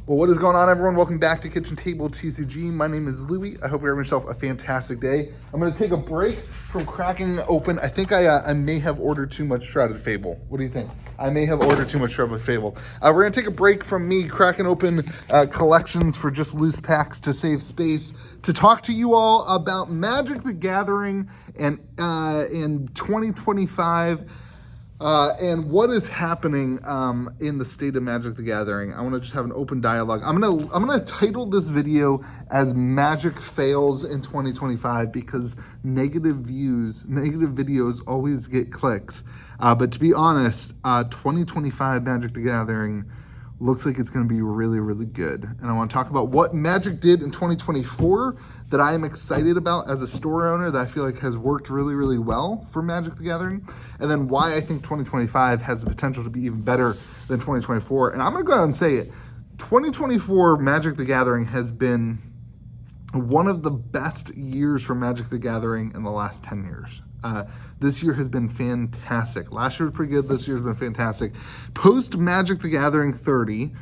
Well, what is going on, everyone? Welcome back to Kitchen Table TCG. My name is Louie. I hope you're having yourself a fantastic day. I'm going to take a break from cracking open. I think I may have ordered too much Shrouded Fable. What do you think? I may have ordered too much Shrouded Fable. We're going to take a break from me cracking open collections for just loose packs to save space to talk to you all about Magic the Gathering and in 2025. And what is happening in the state of Magic the Gathering. I want to just have an open dialogue. I'm gonna title this video as Magic Fails in 2025 because negative videos always get clicks. But to be honest, 2025 Magic the Gathering looks like it's going to be really, really good. And I want to talk about what Magic did in 2024 that I am excited about as a store owner that I feel like has worked really, really well for Magic the Gathering. And then why I think 2025 has the potential to be even better than 2024. And I'm going to go ahead and say it. 2024 Magic the Gathering has been one of the best years for Magic the Gathering in the last 10 years. This year has been fantastic. Last year was pretty good. This year has been fantastic. Post Magic the Gathering 30,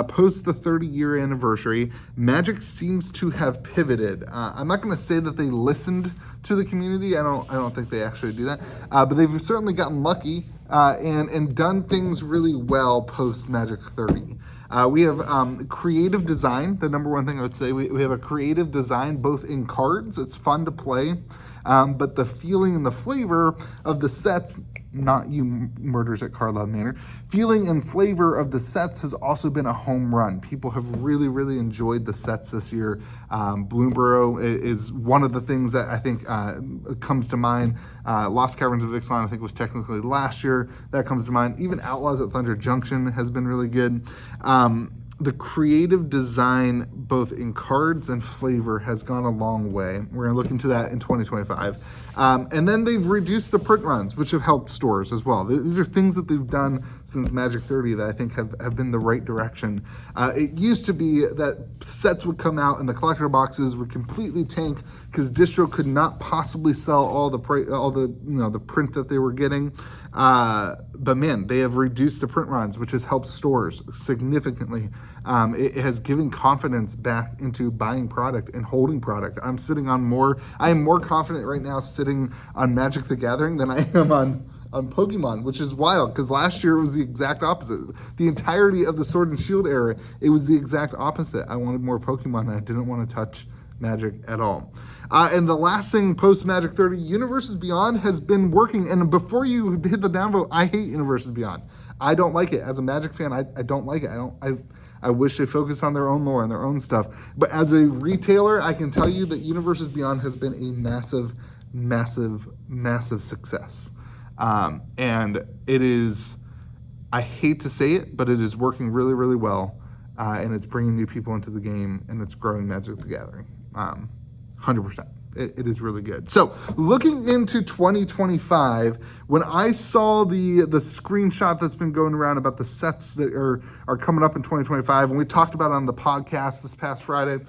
post the 30-year anniversary, Magic seems to have pivoted. I'm not going to say that they listened to the community. I don't think they actually do that. But they've certainly gotten lucky and done things really well post Magic 30. We have creative design, the number one thing I would say. We have a creative design both in cards. It's fun to play. But the feeling and the flavor of the sets, not you murders at Carlisle Manor, feeling and flavor of the sets has also been a home run. People have really, really enjoyed the sets this year. Bloomborough is one of the things that I think comes to mind. Lost Caverns of Ixalan, I think, was technically last year. That comes to mind. Even Outlaws at Thunder Junction has been really good. The creative design, both in cards and flavor, has gone a long way. We're going to look into that in 2025. And then they've reduced the print runs, which have helped stores as well. These are things that they've done since Magic 30 that I think have been the right direction. It used to be that sets would come out and the collector boxes would completely tank because distro could not possibly sell all the print that they were getting. But man, they have reduced the print runs, which has helped stores significantly. It has given confidence back into buying product and holding product. I am more confident right now sitting on Magic the Gathering than I am on Pokemon, which is wild because last year it was the exact opposite. The entirety of the Sword and Shield era, it was the exact opposite. I wanted more Pokemon and I didn't want to touch Magic at all. And the last thing post Magic 30, Universes Beyond has been working. And before you hit the downvote, I hate Universes Beyond. I don't like it. As a Magic fan, I don't like it. I wish they focused on their own lore and their own stuff. But as a retailer, I can tell you that Universes Beyond has been a massive, massive, massive success. And it is, I hate to say it, but it is working really, really well. And it's bringing new people into the game and it's growing Magic the Gathering. 100%. It is really good. So looking into 2025, when I saw the screenshot that's been going around about the sets that are coming up in 2025, and we talked about it on the podcast this past Friday,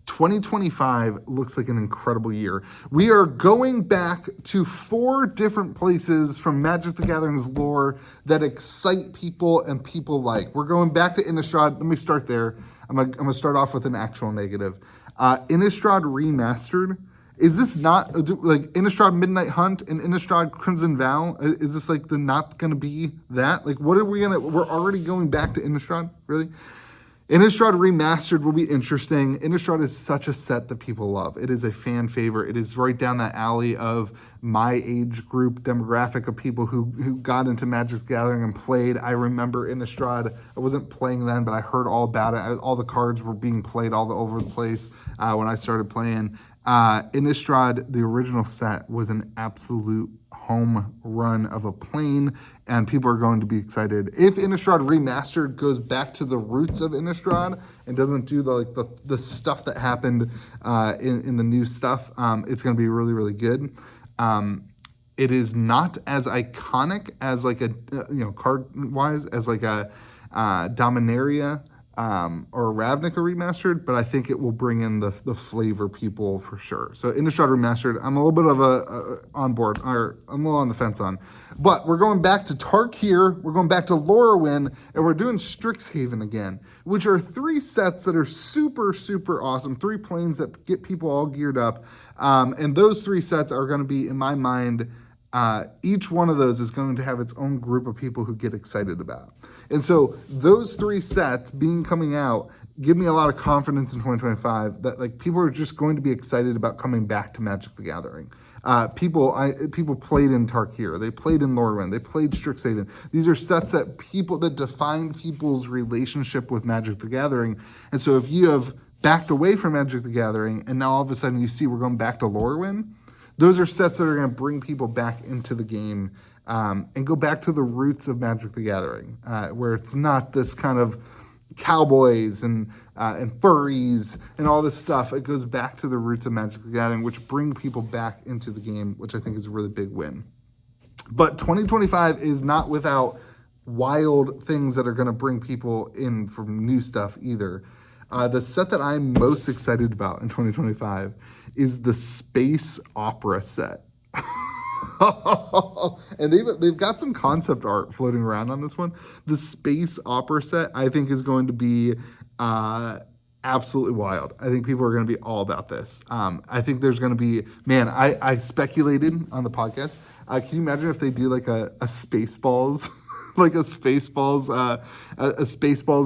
2025 looks like an incredible year. We are going back to 4 different places from Magic the Gathering's lore that excite people and people like. We're going back to Innistrad. Let me start there. I'm gonna start off with an actual negative. Innistrad Remastered. Is this not like Innistrad Midnight Hunt and Innistrad Crimson Vow? Is this like not gonna be that? Like, what are we gonna? We're already going back to Innistrad, really? Innistrad Remastered will be interesting. Innistrad is such a set that people love. It is a fan favorite. It is right down that alley of my age group demographic of people who got into Magic the Gathering and played. I remember Innistrad. I wasn't playing then, but I heard all about it. All the cards were being played all over the place when I started playing. Innistrad, the original set, was an absolute home run of a plane, and people are going to be excited. If Innistrad Remastered goes back to the roots of Innistrad and doesn't do the stuff that happened in the new stuff, it's going to be really, really good. It is not as iconic as like a card wise as like a Dominaria or Ravnica remastered, but I think it will bring in the flavor people for sure. So Innistrad remastered, I'm a little bit of a on board, or I'm a little on the fence on. But we're going back to Tarkir, we're going back to Lorwyn, and we're doing Strixhaven again, which are 3 sets that are super, super awesome. 3 planes that get people all geared up. And those 3 sets are going to be, in my mind, each one of those is going to have its own group of people who get excited about. And so those 3 sets coming out give me a lot of confidence in 2025 that like people are just going to be excited about coming back to Magic the Gathering. People played in Tarkir, they played in Lorwyn, they played Strixhaven. These are sets that defined people's relationship with Magic the Gathering. And so if you have backed away from Magic the Gathering and now all of a sudden you see we're going back to Lorwyn, those are sets that are going to bring people back into the game and go back to the roots of Magic the Gathering, where it's not this kind of cowboys and furries and all this stuff. It goes back to the roots of Magic the Gathering, which bring people back into the game, which I think is a really big win. But 2025 is not without wild things that are going to bring people in from new stuff either. The set that I'm most excited about in 2025 is the Space Opera set. And they've got some concept art floating around on this one. The Space Opera set, I think, is going to be absolutely wild. I think people are going to be all about this. I think there's going to be, man, I speculated on the podcast. Can you imagine if they do like a Spaceballs like a Spaceballs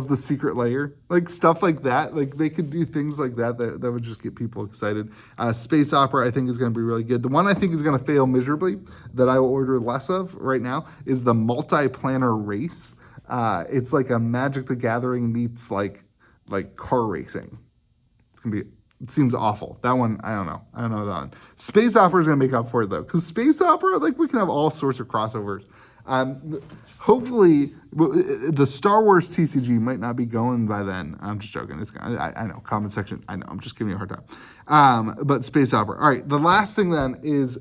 The Secret Lair, like stuff like that. Like they could do things like that would just get people excited. Space Opera, I think, is going to be really good. The one I think is going to fail miserably that I will order less of right now is the Multi-Planner Race. It's like a Magic the Gathering meets like car racing. It's going to be, it seems awful. That one, I don't know that one. Space Opera is going to make up for it though, because Space Opera, like we can have all sorts of crossovers. Hopefully, the Star Wars TCG might not be going by then. I'm just joking. I know, comment section. I know, I'm just giving you a hard time. But Space Opera. All right, the last thing then is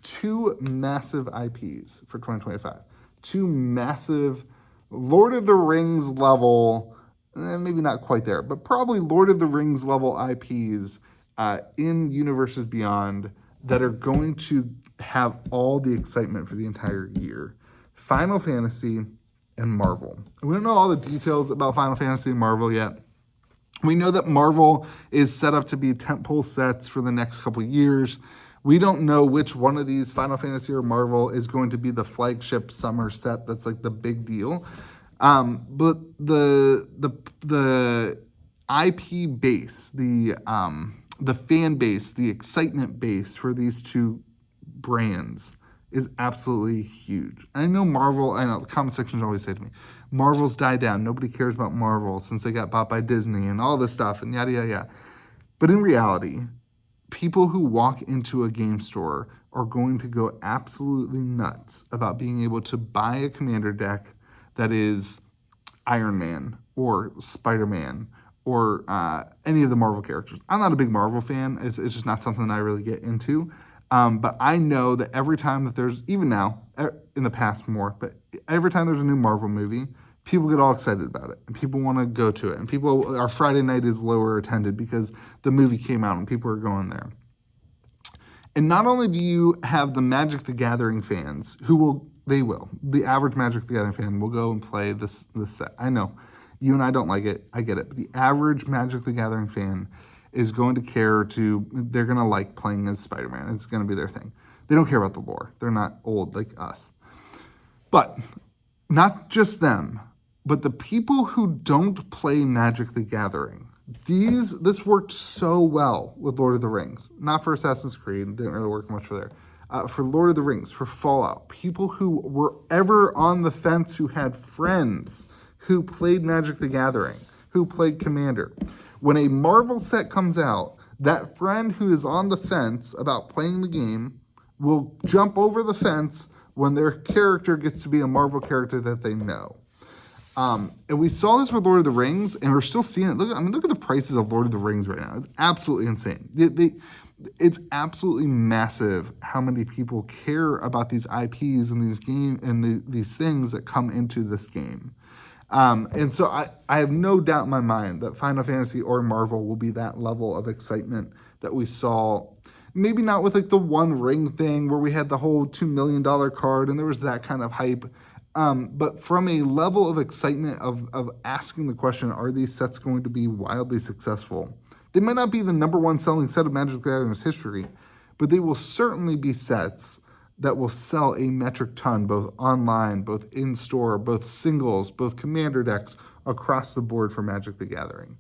2 massive IPs for 2025. 2 massive Lord of the Rings level, maybe not quite there, but probably Lord of the Rings level IPs in Universes Beyond that are going to have all the excitement for the entire year. Final Fantasy and Marvel. We don't know all the details about Final Fantasy and Marvel yet. We know that Marvel is set up to be tentpole sets for the next couple years. We don't know which one of these, Final Fantasy or Marvel, is going to be the flagship summer set that's like the big deal. But the IP base, the fan base, the excitement base for these 2 brands is absolutely huge. I know Marvel, I know the comment sections always say to me, Marvel's died down. Nobody cares about Marvel since they got bought by Disney and all this stuff and yada, yada, yada. But in reality, people who walk into a game store are going to go absolutely nuts about being able to buy a commander deck that is Iron Man or Spider-Man or any of the Marvel characters. I'm not a big Marvel fan. It's just not something that I really get into. But I know that every time that there's, even now, in the past more, but every time there's a new Marvel movie, people get all excited about it. And people want to go to it. And our Friday night is lower attended because the movie came out and people are going there. And not only do you have the Magic the Gathering fans the average Magic the Gathering fan will go and play this set. I know, you and I don't like it, I get it. But the average Magic the Gathering fan is going to they're going to like playing as Spider-Man. It's going to be their thing. They don't care about the lore. They're not old like us. But not just them, but the people who don't play Magic the Gathering. This worked so well with Lord of the Rings. Not for Assassin's Creed. It didn't really work much for there. For Lord of the Rings, for Fallout. People who were ever on the fence, who had friends who played Magic the Gathering, who played Commander. When a Marvel set comes out, that friend who is on the fence about playing the game will jump over the fence when their character gets to be a Marvel character that they know. And we saw this with Lord of the Rings, and we're still seeing it. Look at the prices of Lord of the Rings right now. It's absolutely insane. It's absolutely massive how many people care about these IPs and these things that come into this game. And so I have no doubt in my mind that Final Fantasy or Marvel will be that level of excitement that we saw. Maybe not with like the One Ring thing where we had the whole $2 million card and there was that kind of hype. But from a level of excitement of asking the question, are these sets going to be wildly successful? They might not be the number one selling set of Magic the Gathering's history, but they will certainly be sets that will sell a metric ton, both online, both in-store, both singles, both commander decks, across the board for Magic the Gathering.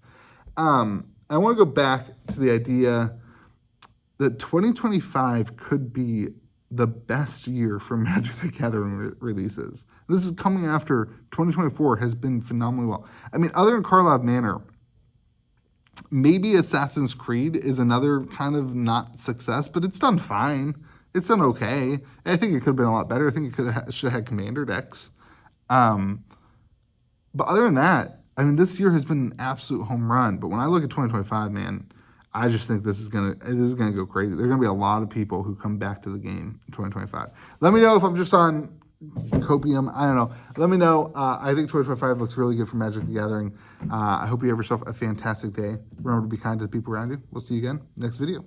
I want to go back to the idea that 2025 could be the best year for Magic the Gathering releases. This is coming after 2024 has been phenomenally well. I mean, other than Karlov Manor, maybe Assassin's Creed is another kind of not success, but it's done fine. It's done okay. I think it could have been a lot better. I think it should have had commander decks. But other than that, I mean, this year has been an absolute home run. But when I look at 2025, man, I just think this is gonna go crazy. There are gonna be a lot of people who come back to the game in 2025. Let me know if I'm just on copium. I don't know. Let me know. I think 2025 looks really good for Magic the Gathering. I hope you have yourself a fantastic day. Remember to be kind to the people around you. We'll see you again next video.